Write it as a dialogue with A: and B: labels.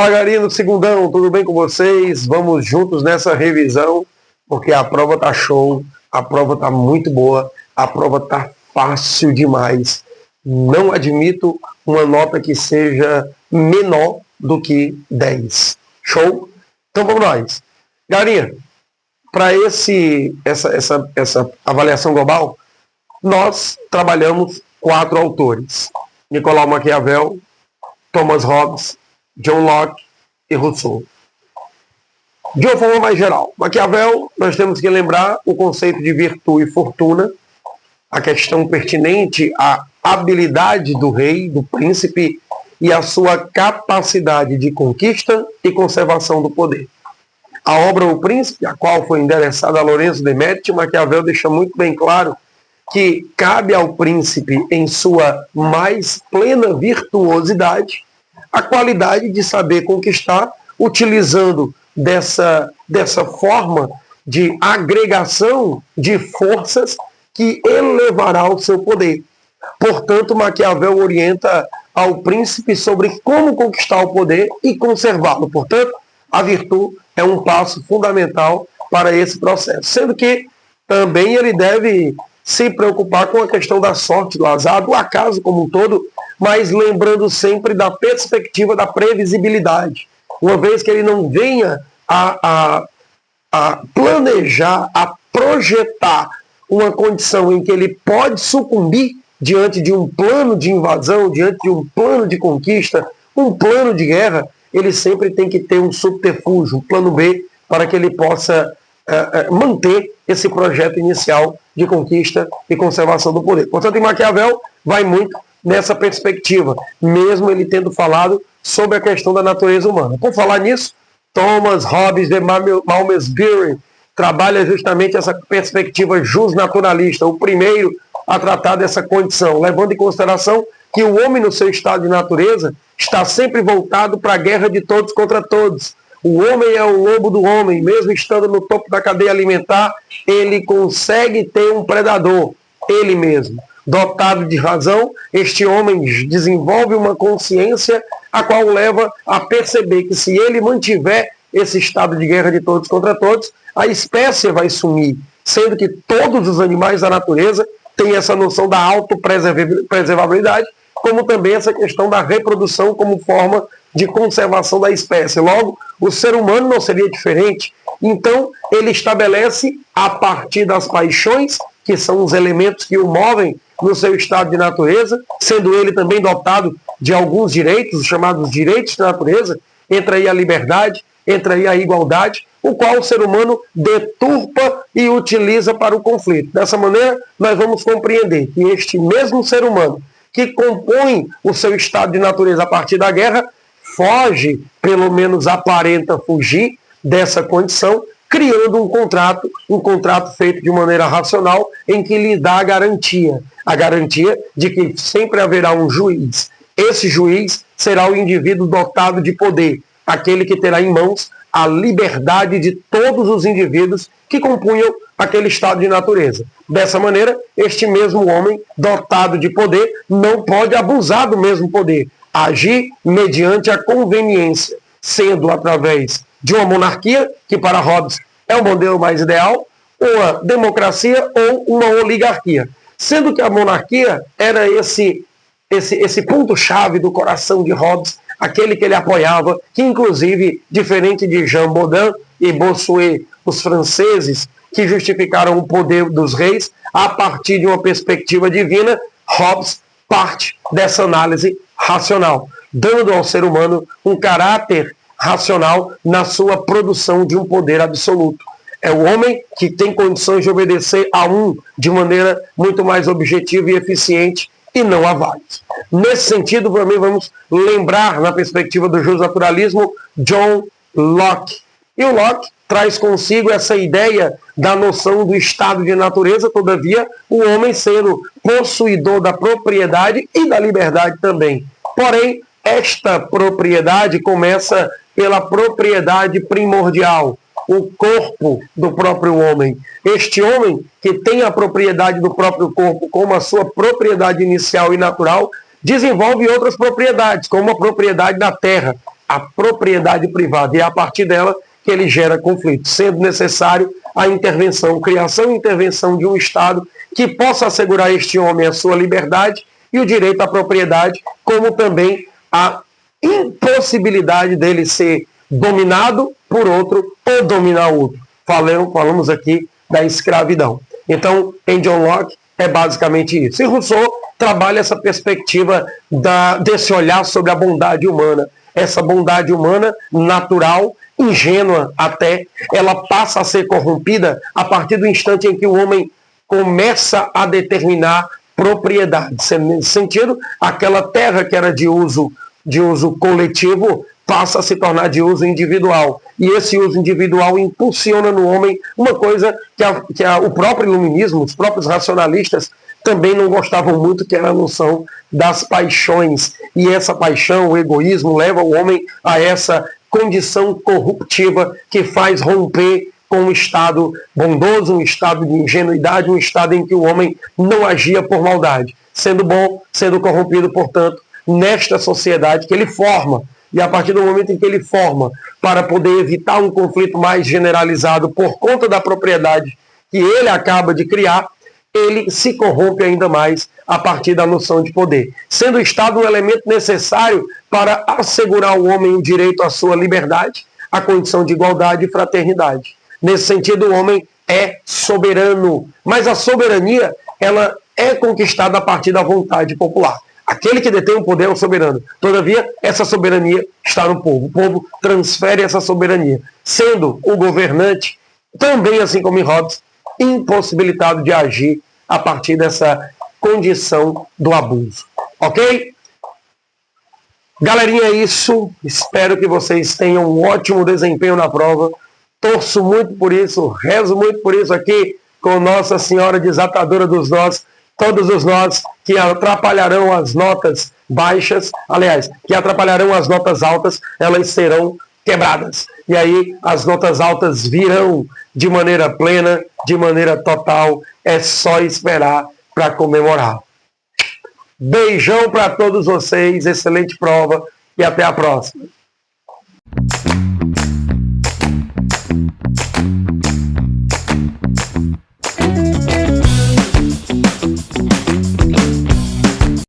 A: Fala, galerinha do Segundão, tudo bem com vocês? Vamos juntos nessa revisão, porque a prova tá show, a prova tá muito boa, a prova tá fácil demais. Não admito uma nota que seja menor do que 10. Show? Então vamos nós. Galerinha, para essa avaliação global, nós trabalhamos 4 autores. Nicolau Maquiavel, Thomas Hobbes, John Locke e Rousseau. De uma forma mais geral, Maquiavel, nós temos que lembrar o conceito de virtude e fortuna, a questão pertinente à habilidade do rei, do príncipe, e a sua capacidade de conquista e conservação do poder. A obra O Príncipe, a qual foi endereçada a Lorenzo de Medici, Maquiavel deixa muito bem claro que cabe ao príncipe, em sua mais plena virtuosidade, a qualidade de saber conquistar, utilizando dessa forma de agregação de forças que elevará o seu poder. Portanto, Maquiavel orienta ao príncipe sobre como conquistar o poder e conservá-lo. Portanto, a virtude é um passo fundamental para esse processo. Sendo que também ele deve se preocupar com a questão da sorte, do azar, do acaso como um todo, mas lembrando sempre da perspectiva da previsibilidade. Uma vez que ele não venha a planejar, a projetar uma condição em que ele pode sucumbir diante de um plano de invasão, diante de um plano de conquista, um plano de guerra, ele sempre tem que ter um subterfúgio, um plano B, para que ele possa manter esse projeto inicial de conquista e conservação do poder. Portanto, em Maquiavel vai muito nessa perspectiva, mesmo ele tendo falado sobre a questão da natureza humana. Por falar nisso, Thomas Hobbes de Malmesbury trabalha justamente essa perspectiva justnaturalista, o primeiro a tratar dessa condição, levando em consideração que o homem no seu estado de natureza está sempre voltado para a guerra de todos contra todos. O homem é o lobo do homem, mesmo estando no topo da cadeia alimentar, ele consegue ter um predador, ele mesmo. Dotado de razão, este homem desenvolve uma consciência a qual leva a perceber que se ele mantiver esse estado de guerra de todos contra todos, a espécie vai sumir, sendo que todos os animais da natureza têm essa noção da autopreservabilidade, como também essa questão da reprodução como forma de conservação da espécie. Logo, o ser humano não seria diferente. Então, ele estabelece, a partir das paixões, que são os elementos que o movem no seu estado de natureza, sendo ele também dotado de alguns direitos, os chamados direitos de natureza, entra aí a liberdade, entra aí a igualdade, o qual o ser humano deturpa e utiliza para o conflito. Dessa maneira, nós vamos compreender que este mesmo ser humano, que compõe o seu estado de natureza a partir da guerra, foge, pelo menos aparenta fugir dessa condição, criando um contrato feito de maneira racional, em que lhe dá a garantia de que sempre haverá um juiz. Esse juiz será o indivíduo dotado de poder, aquele que terá em mãos a liberdade de todos os indivíduos que compunham aquele estado de natureza. Dessa maneira, este mesmo homem, dotado de poder, não pode abusar do mesmo poder, agir mediante a conveniência, sendo através de uma monarquia, que para Hobbes é o modelo mais ideal, uma democracia ou uma oligarquia. Sendo que a monarquia era esse ponto-chave do coração de Hobbes, aquele que ele apoiava, que inclusive, diferente de Jean Bodin e Bossuet, os franceses, que justificaram o poder dos reis, a partir de uma perspectiva divina, Hobbes parte dessa análise racional, dando ao ser humano um caráter racional na sua produção de um poder absoluto. É o homem que tem condições de obedecer a um de maneira muito mais objetiva e eficiente e não a vários. Nesse sentido, também vamos lembrar, na perspectiva do justnaturalismo, John Locke. E o Locke traz consigo essa ideia da noção do estado de natureza, todavia, o homem sendo possuidor da propriedade e da liberdade também. Porém, esta propriedade começa pela propriedade primordial, o corpo do próprio homem. Este homem, que tem a propriedade do próprio corpo como a sua propriedade inicial e natural, desenvolve outras propriedades, como a propriedade da terra, a propriedade privada, e é a partir dela que ele gera conflito, sendo necessário a intervenção, criação e intervenção de um Estado que possa assegurar a este homem a sua liberdade e o direito à propriedade, como também a impossibilidade dele ser dominado por outro ou dominar outro. Falamos aqui da escravidão. Então, em John Locke, é basicamente isso. E Rousseau trabalha essa perspectiva desse olhar sobre a bondade humana. Essa bondade humana natural, ingênua até, ela passa a ser corrompida a partir do instante em que o homem começa a determinar propriedade. Nesse sentido, aquela terra que era de uso coletivo passa a se tornar de uso individual. E esse uso individual impulsiona no homem uma coisa que o próprio iluminismo, os próprios racionalistas também não gostavam muito, que era a noção das paixões. E essa paixão, o egoísmo, leva o homem a essa condição corruptiva que faz romper com um estado bondoso, um estado de ingenuidade, um estado em que o homem não agia por maldade. Sendo bom, sendo corrompido, portanto, nesta sociedade que ele forma. E a partir do momento em que ele forma, para poder evitar um conflito mais generalizado por conta da propriedade que ele acaba de criar, ele se corrompe ainda mais a partir da noção de poder. Sendo o Estado um elemento necessário para assegurar ao homem o direito à sua liberdade, a condição de igualdade e fraternidade. Nesse sentido, o homem é soberano. Mas a soberania, ela é conquistada a partir da vontade popular. Aquele que detém o poder é o soberano. Todavia, essa soberania está no povo. O povo transfere essa soberania. Sendo o governante, também assim como em Hobbes, impossibilitado de agir a partir dessa condição do abuso. Ok? Galerinha, é isso. Espero que vocês tenham um ótimo desempenho na prova. Torço muito por isso, rezo muito por isso aqui com Nossa Senhora Desatadora dos Nós. Todos os nós que atrapalharão as notas baixas, aliás, que atrapalharão as notas altas, elas serão quebradas. E aí as notas altas virão de maneira plena, de maneira total. É só esperar para comemorar. Beijão para todos vocês, excelente prova e até a próxima.